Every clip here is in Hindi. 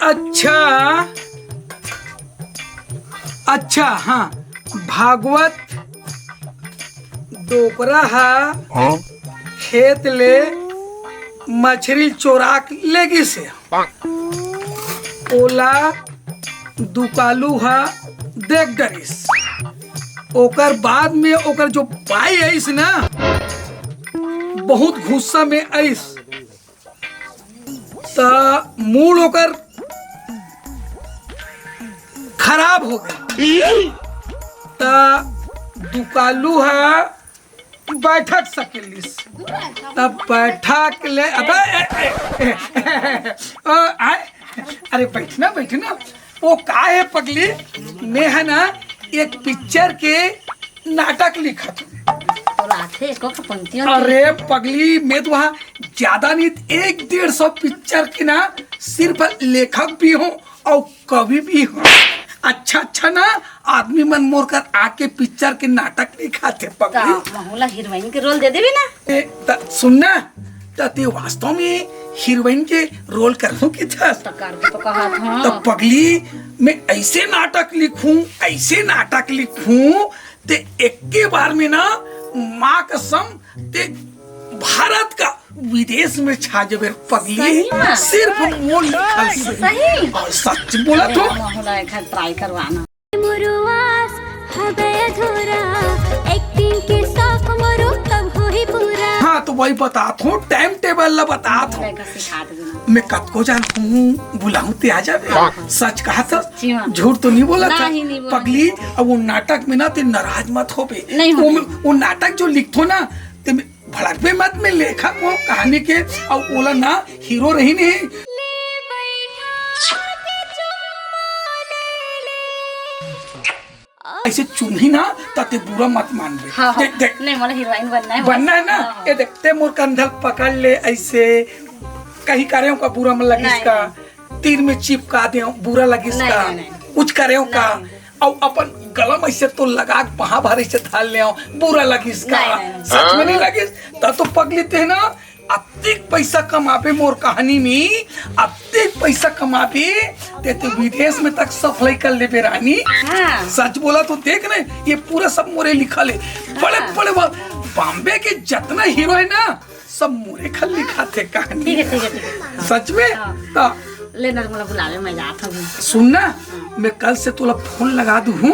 अच्छा अच्छा, हाँ, भागवत डोकरा हा खेत ले मछली चोरा लेगी से ओला दुकालू हा देख डरिस। ओकर बाद में ओकर जो पाई आईस ना बहुत गुस्सा में आईस त मूड ओकर खराब हो गया। त दुकालू हा बैठक सकेलिस तब बैठक ले अरे बैठना वो का है पगली, मैं है ना एक पिक्चर के नाटक लिखा था। अरे पगली मैं तो वहाँ ज्यादा नहीं 100-150 पिक्चर के ना सिर्फ लेखक भी हूँ और कवि भी हूँ। अच्छा ना आदमी मन मोर कर आके पिक्चर के नाटक लिखा थे पगली। हीरोइन के रोल दे देवी ना। सुनना ते वास्तव में हीरोइन के रोल करूँ की था तो पगली मैं ऐसे नाटक लिखूं ते एक के बार में ना माँ कसम ते भारत का विदेश में छा जबे पगली सिर्फ वो लिखल सही और सच बोला तो ट्राई करवाना। हाँ तो वही बताता हूँ, टाइम टेबल ला बताता हूँ। मैं कब को जान बुलाऊं ते आ जावे। सच कहा था, झूठ तो नहीं बोला था पगली। अब वो नाटक में ना ते नाराज मत हो बे। वो नाटक जो लिखतो ना ते भड़कबे मत में लेखक वो कहानी के और बोला ना हीरो रही नहीं। ऐसे चुनी ना ताते बुरा मत मान बे। हाँ, देख नहीं मोला हीरोइन बनना है ना। ये देखते मोर कंधल पकड़ ले ऐसे कहीं करे का बुरा मन लगे इसका, तीर में चिपका दे बुरा लगे इसका, कुछ करे का और अपन गलम ऐसे तो लगा वहां भरे से थाल ले बुरा लगे इसका। सच में नहीं लगे तो पगली थे ना अत्यधिक पैसा कमाबे मोर कहानी में, अत्यधिक पैसा कमाबे ते विदेश में तक सफाई कर ले बेरानी। सच बोला तो देख ना ये पूरा सब मोरे लिखा ले। बड़े बॉम्बे के जितना हीरो है ना सब मोरे खल लिखा थे कहानी। ठीक है सच में तो लेना मोला बुलावे मैं जाता हूँ। सुनना मैं कल से तोला फोन लगा दूँ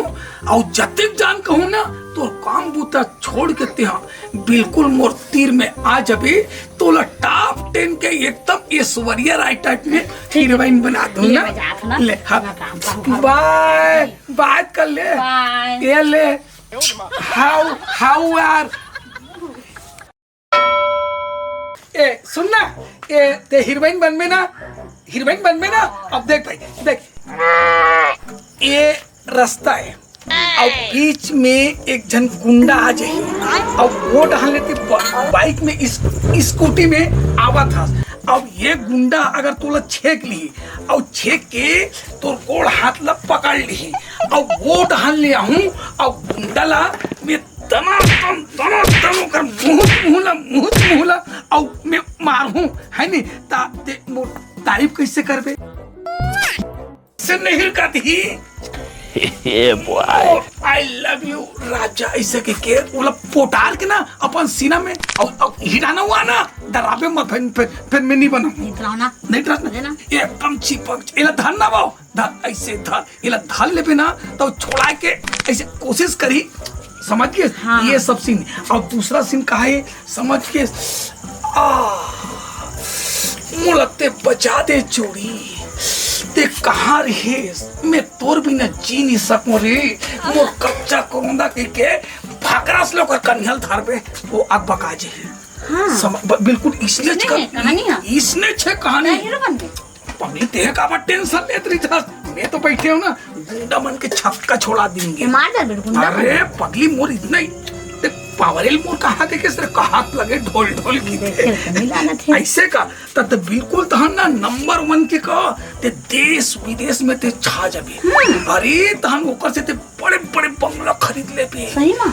और जतिक जान कहूँ ना तो काम बूता छोड़ के तेहा बिल्कुल मोर तीर में आ जबे तोला टॉप 10 के एकदम ऐश्वर्या राय टाइप में हीरोइन बना दूँ ना। ले बाय बात कर ले ये ले हाउ आर ए सुनना ये ते हीरोइन बनबे ना। अब देख भाई देख ये रास्ता है और बीच में एक जन गुंडा आ जाए और वो डाल लेते बाइक में स्कूटी में आवा था। अब ये गुंडा अगर तोला छेक ली और छेक के तो गोड़ हाथ ला पकड़ ली और वो डाल ले आऊं और गुंडा ला मैं तना कर मुंह ला और मैं मारूं है नहीं तारीफ कैसे करबे से नहीं करती। आई लव यू राजा ऐसे के बोला पोटार के ना अपन सीना में और हिलाना हुआ ना डराबे मत फिर मैं नहीं बना नहीं डरना एकदम चिपक इला धन ना बाओ धन ऐसे धन इला धन ले ना तो छोड़ा के ऐसे कोशिश करी समझ के। हाँ। ये सब सीन और दूसरा सीन कहा है समझ के मुलते बजा दे चोरी ते कहाँ रहे मैं तोर भी न जी नहीं सकूं रे मोर कच्चा कोंदा के भागरा से लोग कन्हल धार पे वो आग बका जे। हाँ। बिल्कुल इसने कहानी पगली तेरे का बट टेंशन लेत रही था मैं तो बैठे हूँ ना गुंडा मन के छक्का छोड़ा देंगे। अरे पगली मोर इतना पावरेल मोर कहा के किसने हाथ लगे ढोल की ऐसे का तब बिल्कुल तहन ना नंबर 1 के का ते देश विदेश में ते छा जाबे। अरे तहन ओकर से ते बड़े बंगला खरीद ले पे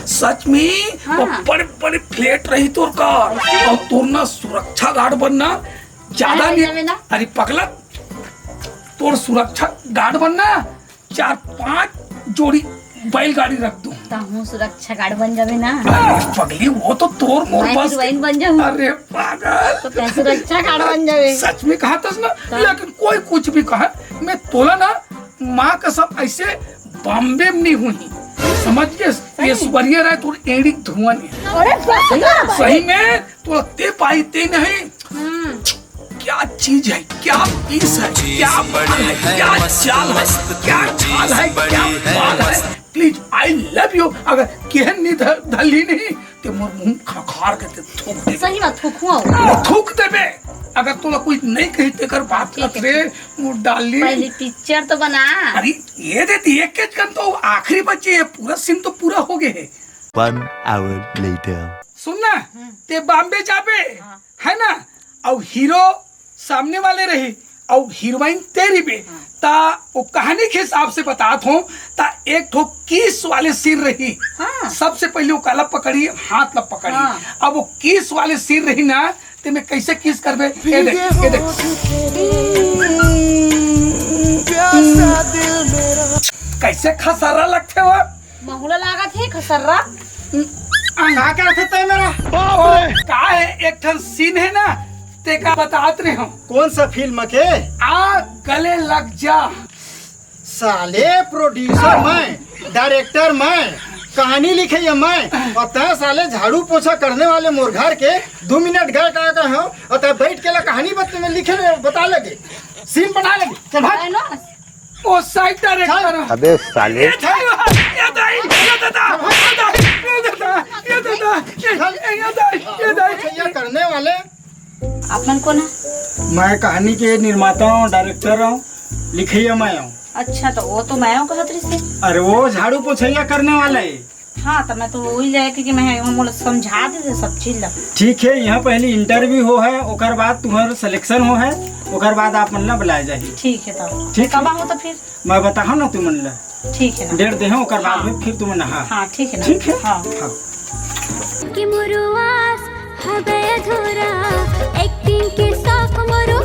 सच में। हाँ। बड़े फ्लैट रही तोर का और तोर ना सुरक्षा गार्ड बनना ज्यादा नहीं। अरे पगला तोर सुरक्षा गार्ड बनना, 4-5 जोड़ी बैलगाड़ी रख दूं। तो हूँ सुरक्षा गार्ड बन जावे ना। पगली वो तो तोर मोर मैं बस। हीरोइन बन जाऊँ। अरे पागल, तो क्या सुरक्षा गार्ड बन जावे। सच में कहा था ना, लेकिन कोई कुछ भी कहा, मैं तोला ना माँ कसम ऐसे बॉम्बे में नहीं हुई, समझ गए। ये सुवरिया राय तो एड़ी धुआं है। अरे सही में तो ते पाई ते नहीं। क्या चीज है, क्या पीस है, क्या माल है, क्या चाल है, क्या चाल है, क्या बाल है। Please I love you. अगर केहन नहीं धली नहीं तो मोर मुंह खखार के थूक दे। सही बात थूकुआ थूक देबे। अगर तोला कोई नहीं कही तेकर बात ठीक है। करे मुंह डाली। पहले पिक्चर तो बना। अरे ये देती एक के कन तो आखिरी बच्चे है, पूरा सीन तो पूरा हो गए है। 1 hour later. सुनना, ते बॉम्बे जाबे है ना, और हीरो सामने वाले रही और हीरोइन तेरी भी। ता वो कहानी के हिसाब से बतात हूँ, ता एक ठो किस वाले सिर रही। हाँ। सबसे पहले वो काला पकड़ी, हाथ ला पकड़ी। हाँ। अब वो किस वाले सिर रही ना, ते मैं कैसे किस करबे। ये देख, ये देख। कैसे खसारा लगते हो। बहुला लागा थे खसर्रा। कहा क्या थे मेरा का है, एक ठन सीन है ना, ते का बतात रहे हम। कौन सा फिल्म के? आ गले लग जा। साले प्रोड्यूसर मैं, डायरेक्टर मैं, कहानी लिखे ये मैं, और तय साले झाड़ू पोछा करने वाले मोर घर के 2 मिनट गए का हो, और तय बैठ के ला कहानी में लिखे बता लगे, सीन बना लगे। चल भाग। ओ साइड डायरेक्टर। अबे साले। ये दाई, ये दाई, ये दादा, ये दाई, ये दादा, ये दादा, ये दाई, ये दाई। ये करने वाले अपन कौन है? मैं कहानी के निर्माता हूँ, डायरेक्टर हूँ, लिखिए मैं हूँ। अच्छा तो वो तो मैं हूँ कहत रही से। अरे वो झाड़ू पोछैया करने वाला है। हाँ तो मैं तो वही जाए कि मैं हम समझा दे सब चीज ला। ठीक है, यहाँ पहले इंटरव्यू हो है, ओकर बाद तुम्हार सिलेक्शन हो है, ओकर बाद आप मन ला बुलाए जाही। ठीक है तो ठीक कब आओ तो फिर? मैं बताहा ना तुम मन ला। ठीक है ना। डेढ़ दे ओकर बाद में फिर तुम नहा। हाँ ठीक है ना। ठीक है। हाँ। हाँ। कि मुरुआस हबे अधूरा एक्टिंग के साथ मरो